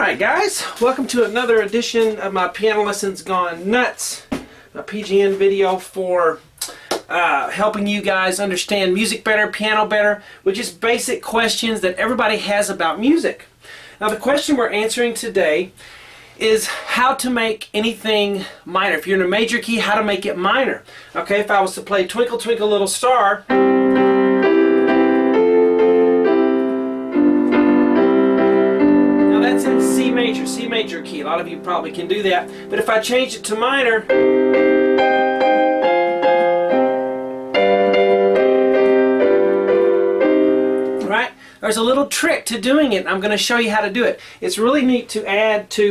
Alright guys, welcome to another edition of my Piano Lessons Gone Nuts, a PGN video for helping you guys understand music better, piano better, with just basic questions that everybody has about music. Now the question we're answering today is how to make anything minor. If you're in a major key, how to make it minor. Okay, if I was to play Twinkle Twinkle Little Star, that's in C major key. A lot of you probably can do that. But if I change it to minor, right? There's a little trick to doing it. I'm going to show you how to do it. It's really neat to add to,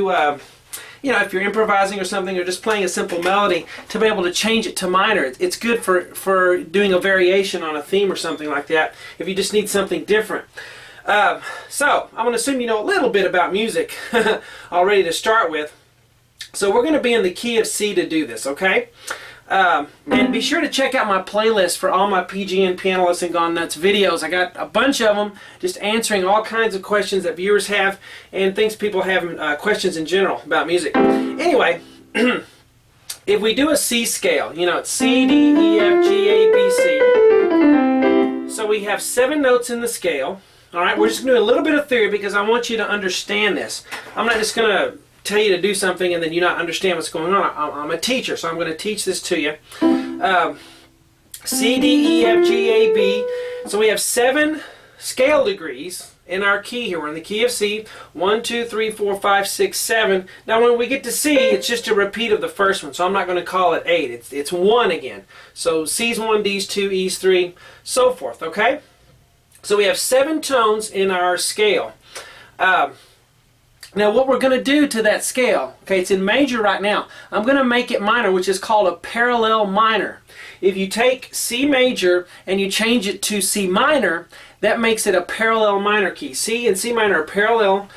you know, if you're improvising or something or just playing a simple melody, to be able to change it to minor. It's good for doing a variation on a theme or something like that if you just need something different. So, I'm going to assume you know a little bit about music already to start with. So we're going to be in the key of C to do this, okay? And be sure to check out my playlist for all my PGN Piano Lesson Gone Nuts videos. I got a bunch of them just answering all kinds of questions that viewers have and things people have, questions in general about music. Anyway, if we do a C scale, you know, it's C, D, E, F, G, A, B, C. So we have 7 notes in the scale. Alright, we're just going to do a little bit of theory because I want you to understand this. I'm not just going to tell you to do something and then you not understand what's going on. I'm a teacher, so I'm going to teach this to you. C, D, E, F, G, A, B. So we have 7 scale degrees in our key here. We're in the key of C. 1, 2, 3, 4, 5, 6, 7. Now when we get to C, it's just a repeat of the first one, so I'm not going to call it 8. It's 1 again. So C's 1, D's 2, E's 3, so forth, okay? So we have 7 tones in our scale. Now what we're going to do to that scale, okay, it's in major right now. I'm going to make it minor, which is called a parallel minor. If you take C major and you change it to C minor, that makes it a parallel minor key. C and C minor are parallel.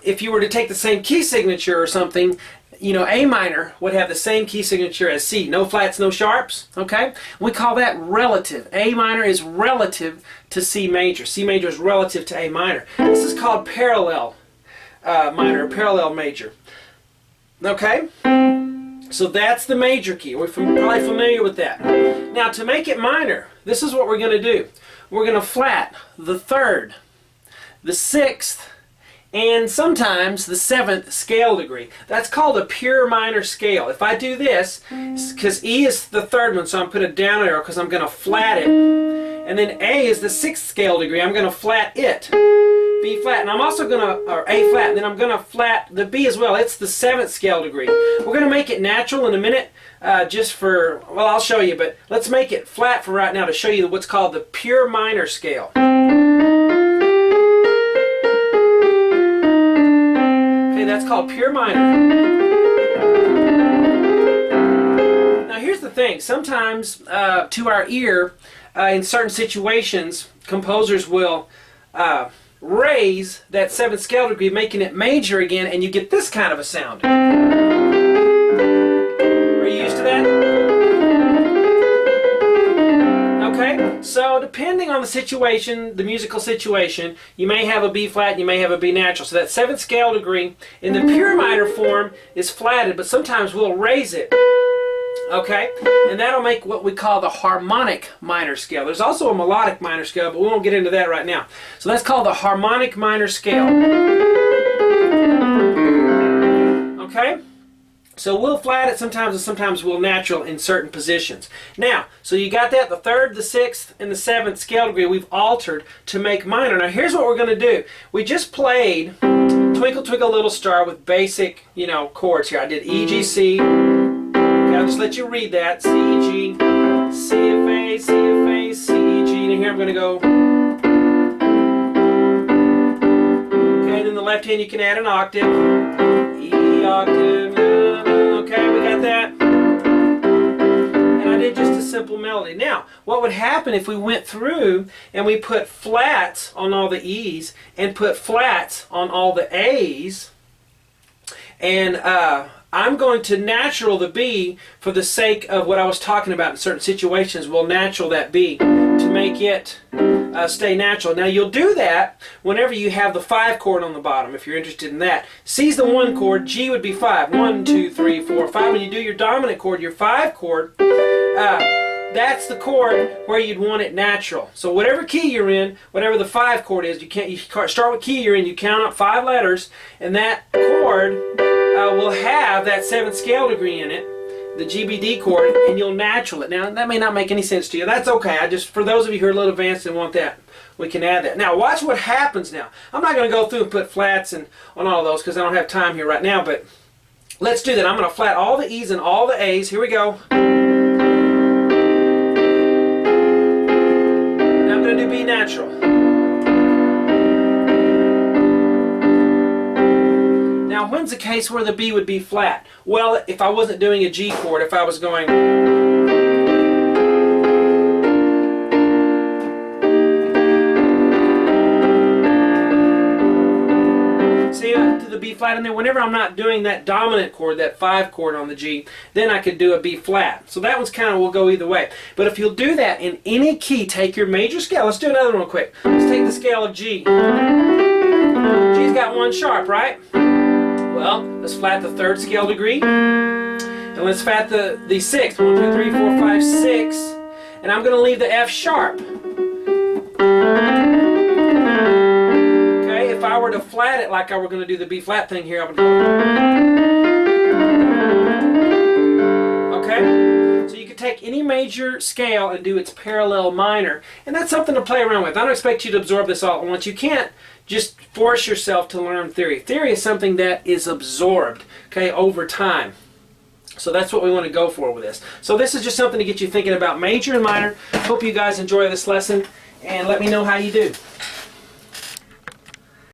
If you were to take the same key signature or something, you know, A minor would have the same key signature as C. No flats, no sharps, okay? We call that relative. A minor is relative to C major. C major is relative to A minor. This is called parallel minor, parallel major. Okay? So that's the major key. We're probably familiar with that. Now to make it minor, this is what we're going to do. We're going to flat the 3rd, the 6th, and sometimes the 7th scale degree. That's called a pure minor scale. If I do this, because E is the 3rd one, so I'm put a down arrow because I'm going to flat it. And then A is the 6th scale degree. I'm going to flat it. B flat. And I'm also going to, or A flat, and then I'm going to flat the B as well. It's the 7th scale degree. We're going to make it natural in a minute, just for, well, I'll show you, but let's make it flat for right now to show you what's called the pure minor scale. That's called pure minor. Now here's the thing, sometimes to our ear, in certain situations, composers will raise that 7th scale degree, making it major again, and you get this kind of a sound. Are you used to that? Okay, so depending on the situation, the musical situation, you may have a B flat, you may have a B natural. So that 7th scale degree in the pure minor form is flatted, but sometimes we'll raise it. Okay, and that'll make what we call the harmonic minor scale. There's also a melodic minor scale, but we won't get into that right now. So that's called the harmonic minor scale. Okay? So we'll flat it sometimes and sometimes we'll natural in certain positions. Now, so you got that, the 3rd, the 6th, and the 7th scale degree we've altered to make minor. Now here's what we're going to do. We just played Twinkle Twinkle Little Star with basic, you know, chords here. I did E, G, C. Okay, I'll just let you read that. C, E, G, C, F, A, C, F, A, C, E, G. And here I'm going to go. Okay, and then the left hand you can add an octave. E octave. Okay, we got that. And I did just a simple melody. Now, what would happen if we went through and we put flats on all the E's and put flats on all the A's and I'm going to natural the B for the sake of what I was talking about in certain situations. We'll natural that B to make it stay natural. Now you'll do that whenever you have the 5 chord on the bottom, if you're interested in that. C's the 1 chord, G would be 5. 1, 2, 3, 4, 5. When you do your dominant chord, your 5 chord, that's the chord where you'd want it natural. So whatever key you're in, whatever the 5 chord is, you start with key you're in, you count up 5 letters, and that chord will have that 7th scale degree in it, the GBD chord, and you'll natural it. Now that may not make any sense to you. That's okay. For those of you who are a little advanced and want that, we can add that. Now watch what happens now. I'm not going to go through and put flats on all of those because I don't have time here right now, but let's do that. I'm going to flat all the E's and all the A's. Here we go. Now I'm going to do B natural. Now, when's the case where the B would be flat? Well, if I wasn't doing a G chord, if I was going... See, to the B flat in there, whenever I'm not doing that dominant chord, that 5 chord on the G, then I could do a B flat. So that one's kind of will go either way. But if you'll do that in any key, take your major scale. Let's do another one real quick. Let's take the scale of G. G's got 1 sharp, right? Well, let's flat the 3rd scale degree, and let's flat the 6th. 1, 2, 3, 4, 5, 6, and I'm going to leave the F sharp. Okay, if I were to flat it like I were going to do the B flat thing here, I would go. Okay, so you could take any major scale and do its parallel minor, and that's something to play around with. I don't expect you to absorb this all at once. You can't just force yourself to learn theory. Theory is something that is absorbed, okay, over time. So that's what we want to go for with this. So this is just something to get you thinking about major and minor. Hope you guys enjoy this lesson, and let me know how you do.